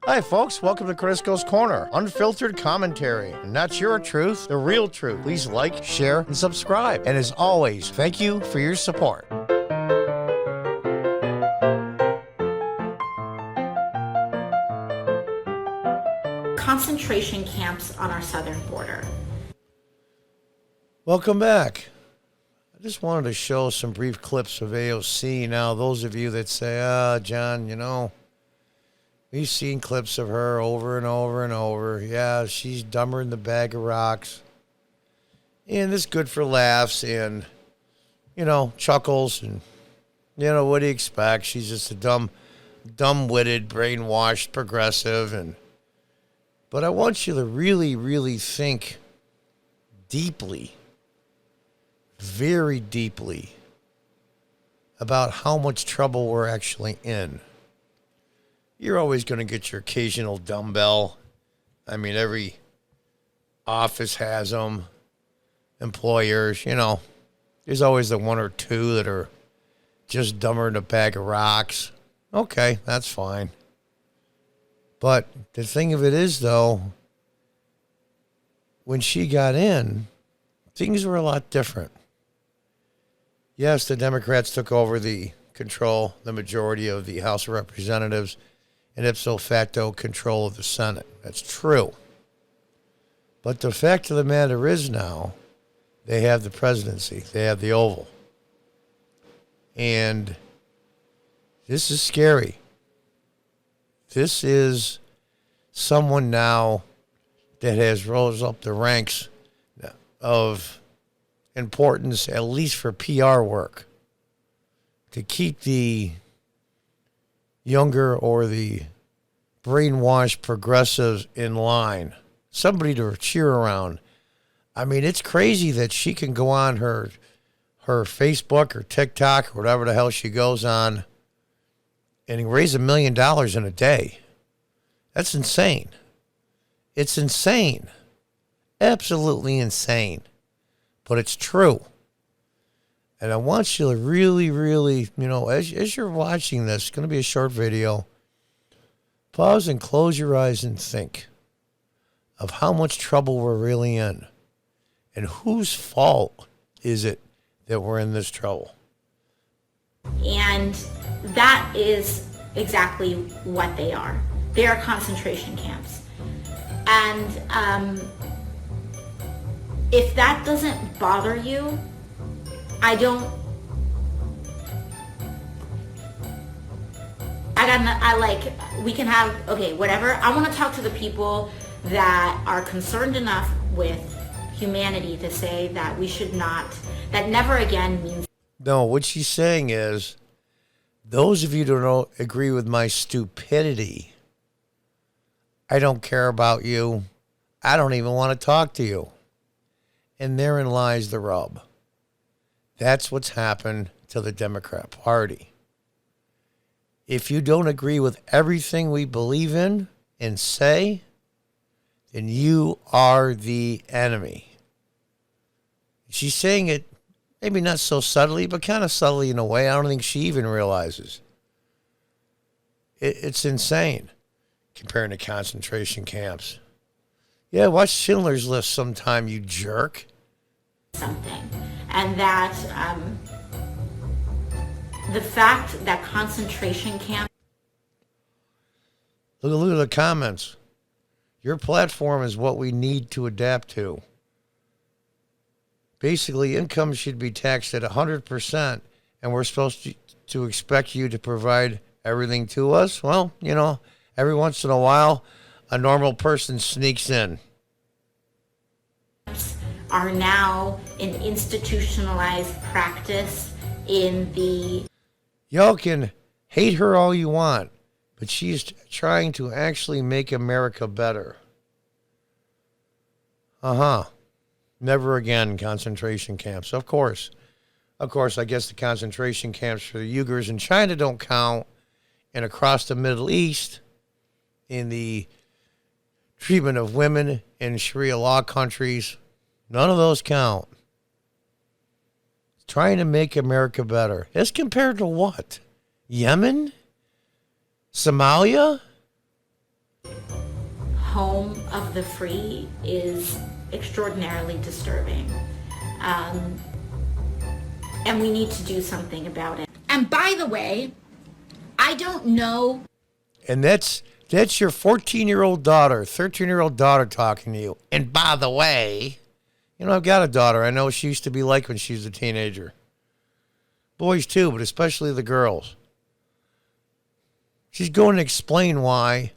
Hi, folks. Welcome to Crisco's Corner. Unfiltered commentary. And not your truth, the real truth. Please like, share, and subscribe. And as always, thank you for your support. Concentration camps on our southern border. Welcome back. I just wanted to show some brief clips of AOC. Now, those of you that say, John, you know, we've seen clips of her over and over and over. Yeah, she's dumber than the bag of rocks. And it's good for laughs and, you know, chuckles. And, you know, what do you expect? She's just a dumb-witted, brainwashed progressive. But I want you to really, really think deeply, very deeply, about how much trouble we're actually in. You're always going to get your occasional dumbbell. I mean, every office has them. Employers, you know, there's always the one or two that are just dumber than a bag of rocks. Okay, that's fine. But the thing of it is, though, when she got in, things were a lot different. Yes, the Democrats took over the majority of the House of Representatives, and ipso facto control of the Senate. That's true. But the fact of the matter is now, they have the presidency. They have the Oval. And this is scary. This is someone now that has rose up the ranks of importance, at least for PR work, to keep the younger or the brainwashed progressives in line, somebody to cheer around. I mean, it's crazy that she can go on her Facebook or TikTok or whatever the hell she goes on and raise $1 million in a day. That's insane. It's insane. Absolutely insane. But it's true. And I want you to really, really, you know, as you're watching this, it's going to be a short video. Pause and close your eyes and think of how much trouble we're really in. And whose fault is it that we're in this trouble? And that is exactly what they are. They are concentration camps. And if that doesn't bother you, we can have, okay, whatever. I want to talk to the people that are concerned enough with humanity to say that we should not, that never again means. No, what she's saying is, those of you who don't agree with my stupidity, I don't care about you. I don't even want to talk to you. And therein lies the rub. That's what's happened to the Democrat Party. If you don't agree with everything we believe in and say, then you are the enemy. She's saying it maybe not so subtly, but kind of subtly in a way I don't think she even realizes. It's insane comparing to concentration camps. Yeah, watch Schindler's List sometime, you jerk. Something. And that the fact that concentration camps. Look at the comments. Your platform is what we need to adapt to. Basically, income should be taxed at 100%, and we're supposed to expect you to provide everything to us. Well, you know, every once in a while, a normal person sneaks in. Are now an institutionalized practice in the... Y'all can hate her all you want, but she's trying to actually make America better. Never again concentration camps. Of course, I guess the concentration camps for the Uyghurs in China don't count. And across the Middle East, in the treatment of women in Sharia law countries, none of those count. Trying to make America better. As compared to what? Yemen? Somalia? home of the free is extraordinarily disturbing. And we need to do something about it. And by the way, I don't know. And that's your 14-year-old daughter, 13-year-old daughter talking to you. And by the way, I've got a daughter. I know what she used to be like when she was a teenager. Boys too, but especially the girls. She's going to explain why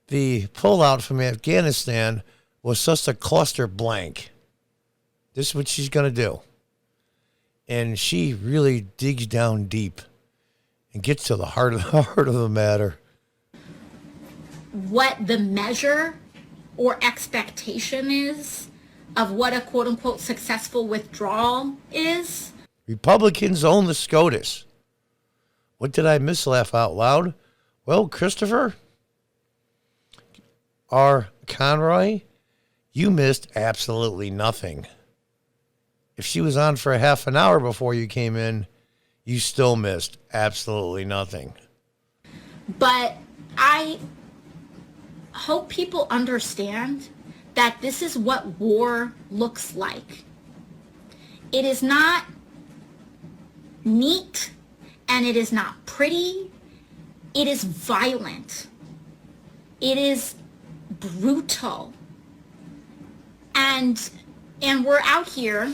the pullout from Afghanistan was such a cluster blank. This is what she's going to do. And she really digs down deep and gets to the heart of the matter. What the measure or expectation is of what a quote-unquote successful withdrawal is. Republicans own the SCOTUS. What did I miss? Laugh out loud. Well, Christopher R. Conroy, you missed absolutely nothing. If she was on for a half an hour before you came in, you still missed absolutely nothing. But I hope people understand that this is what war looks like. It is not neat and it is not pretty. It is violent. It is brutal. And we're out here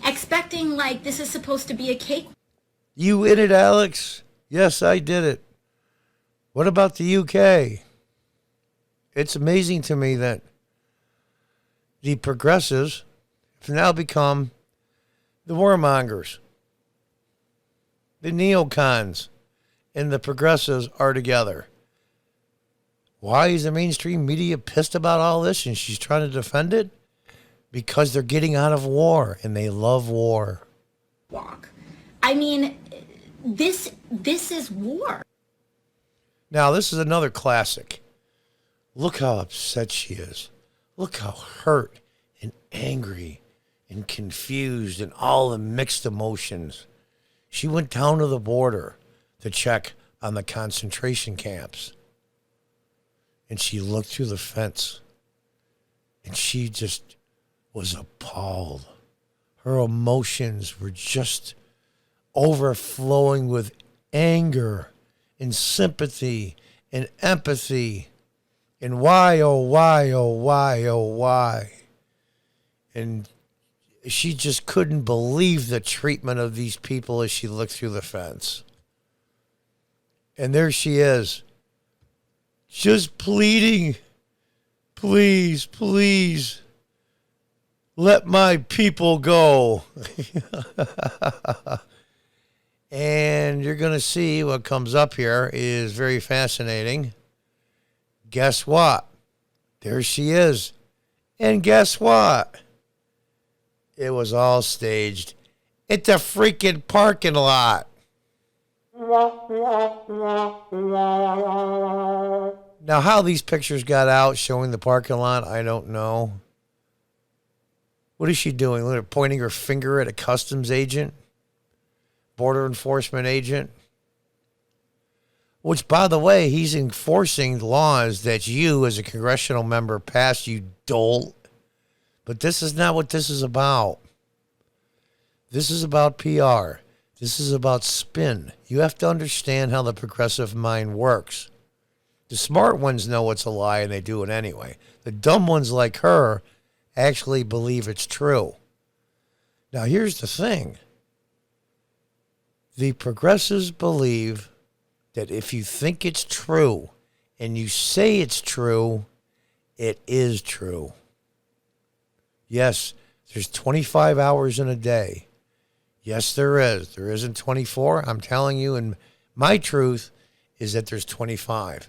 expecting like this is supposed to be a cake. You in it, Alex? Yes, I did it. What about the UK? It's amazing to me that the progressives have now become the warmongers. The neocons and the progressives are together. Why is the mainstream media pissed about all this and she's trying to defend it? Because they're getting out of war and they love war. Walk. I mean, this is war. Now, this is another classic. Look how upset she is. Look how hurt and angry and confused and all the mixed emotions. She went down to the border to check on the concentration camps. And she looked through the fence. And she just was appalled. Her emotions were just overflowing with anger and sympathy and empathy. And why, oh, why, oh, why, oh, why. And she just couldn't believe the treatment of these people as she looked through the fence. And there she is, just pleading, please, please, let my people go. And you're going to see what comes up here is very fascinating. Guess what? There she is. And guess what? It was all staged. It's a freaking parking lot. Now, how these pictures got out showing the parking lot, I don't know. What is she doing? Look at her pointing her finger at a customs agent, border enforcement agent. Which, by the way, he's enforcing laws that you, as a congressional member, passed, you dolt. But this is not what this is about. This is about PR. This is about spin. You have to understand how the progressive mind works. The smart ones know it's a lie and they do it anyway. The dumb ones like her actually believe it's true. Now, here's the thing. The progressives believe that if you think it's true and you say it's true, it is true. Yes, there's 25 hours in a day. Yes, there is. There isn't 24. I'm telling you, and my truth is that there's 25.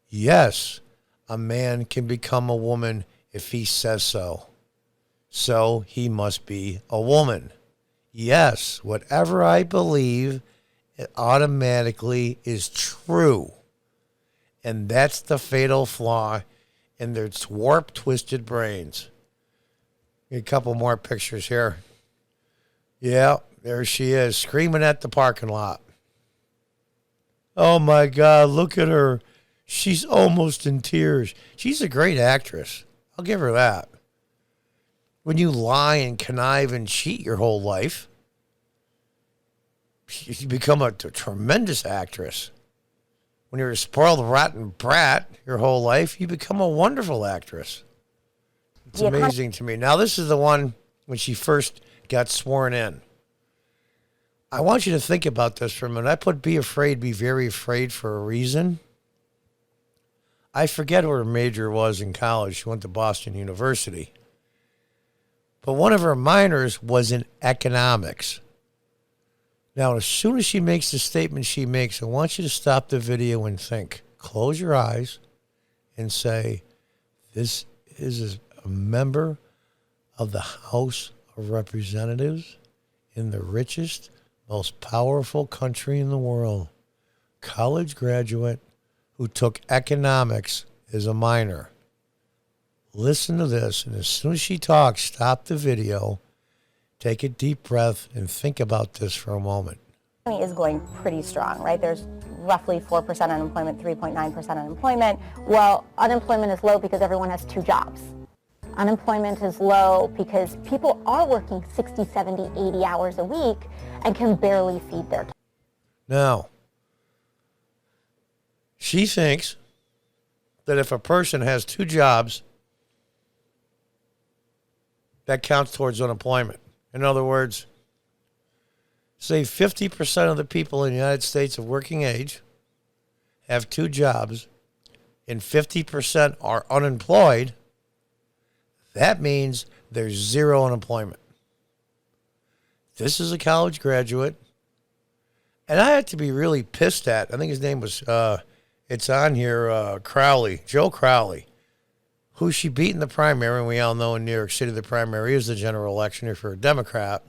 Yes, a man can become a woman if he says so. So he must be a woman. Yes, whatever I believe, it automatically is true. And that's the fatal flaw in their warped, twisted brains. A couple more pictures here. Yeah, there she is, screaming at the parking lot. Oh, my God, look at her. She's almost in tears. She's a great actress. I'll give her that. When you lie and connive and cheat your whole life, you become a tremendous actress. When you're a spoiled, rotten brat your whole life, you become a wonderful actress. It's amazing to me. Now, this is the one when she first got sworn in. I want you to think about this for a minute. I put be afraid, be very afraid for a reason. I forget what her major was in college. She went to Boston University. But one of her minors was in economics. Now, as soon as she makes the statement she makes, I want you to stop the video and think. Close your eyes and say, this is a member of the House of Representatives in the richest, most powerful country in the world. College graduate who took economics as a minor. Listen to this, and as soon as she talks, stop the video, take a deep breath, and think about this for a moment. Is going pretty strong, right? There's roughly 4% unemployment, 3.9% unemployment. Well, unemployment is low because everyone has 2 jobs. Unemployment is low because people are working 60, 70, 80 hours a week and can barely feed their kids. Now, she thinks that if a person has 2 jobs, that counts towards unemployment. In other words, say 50% of the people in the United States of working age have 2 jobs and 50% are unemployed. That means there's 0 unemployment. This is a college graduate. And I had to be really pissed at, I think his name was, it's on here, Crowley, Joe Crowley, who she beat in the primary. And we all know in New York City, the primary is the general election for a Democrat.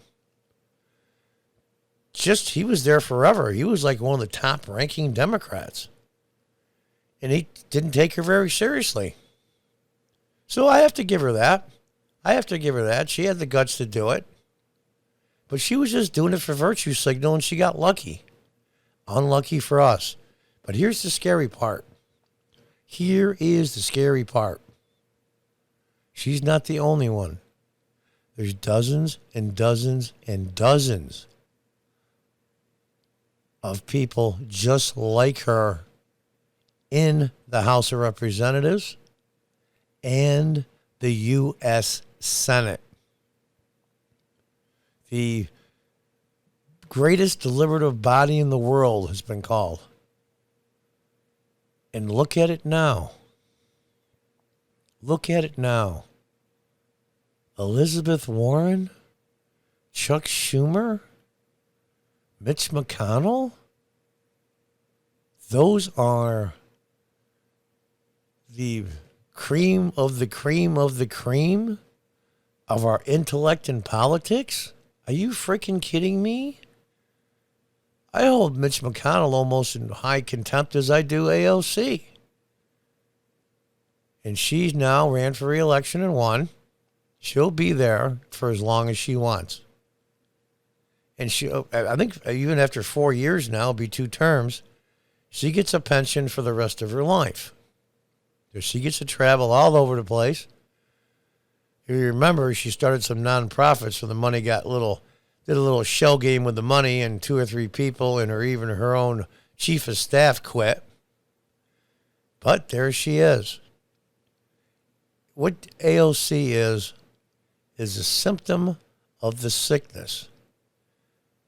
He was there forever. He was like one of the top ranking Democrats. And he didn't take her very seriously. So I have to give her that. She had the guts to do it. But she was just doing it for virtue signal, and she got lucky. Unlucky for us. But here's the scary part. Here is the scary part. She's not the only one. There's dozens and dozens and dozens of people just like her in the House of Representatives and the U.S. Senate. The greatest deliberative body in the world has been called. And look at it now. Look at it now. Elizabeth Warren, Chuck Schumer, Mitch McConnell, those are the cream of the cream of the cream of our intellect and politics? Are you freaking kidding me? I hold Mitch McConnell almost in high contempt as I do AOC. And she now ran for re-election and won. She'll be there for as long as she wants. And I think even after 4 years now, it'll be 2 terms, she gets a pension for the rest of her life. So she gets to travel all over the place. If you remember, she started some nonprofits, so the money got did a little shell game with the money, and 2 or 3 people and even her own chief of staff quit. But there she is. What AOC is a symptom of the sickness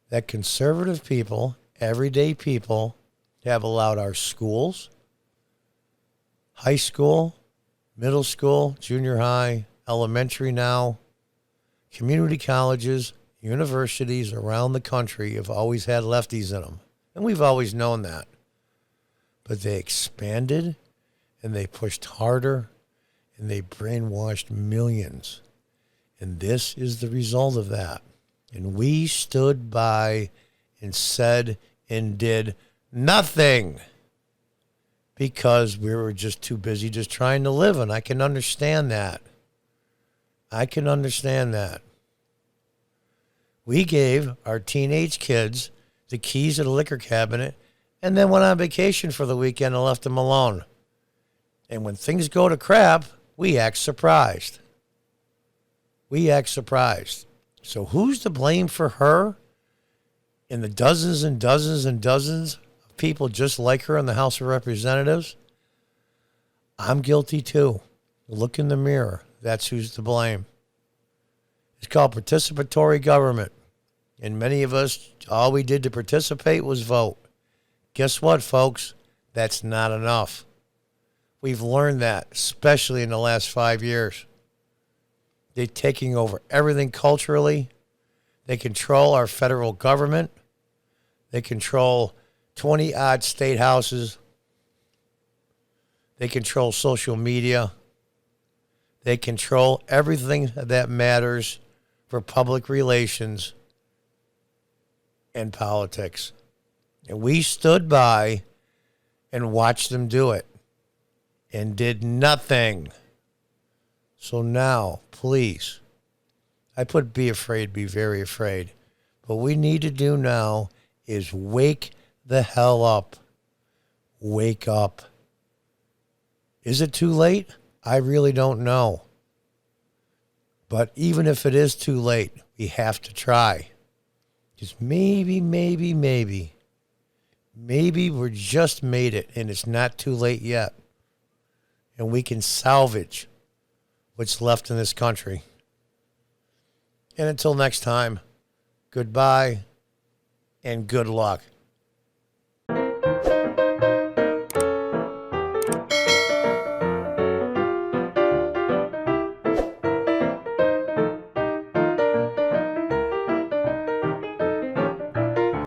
that conservative people, everyday people, have allowed our schools, high school, middle school, junior high, elementary now, community colleges, universities around the country have always had lefties in them. And we've always known that. But they expanded and they pushed harder and they brainwashed millions. And this is the result of that. And we stood by and said and did nothing because we were just too busy just trying to live. And I can understand that. We gave our teenage kids the keys to the liquor cabinet and then went on vacation for the weekend and left them alone. And when things go to crap, we act surprised. We act surprised. So who's to blame for her and the dozens and dozens and dozens of people just like her in the House of Representatives? I'm guilty too. Look in the mirror. That's who's to blame. It's called participatory government. And many of us, all we did to participate was vote. Guess what, folks? That's not enough. We've learned that, especially in the last 5 years. They're taking over everything culturally. They control our federal government. They control 20-odd state houses. They control social media. They control everything that matters for public relations and politics. And we stood by and watched them do it and did nothing. So now, please, I put be afraid, be very afraid. What we need to do now is wake the hell up. Wake up. Is it too late? I really don't know. But even if it is too late, we have to try. Because maybe we're just made it and it's not too late yet. And we can salvage what's left in this country. And until next time, goodbye and good luck.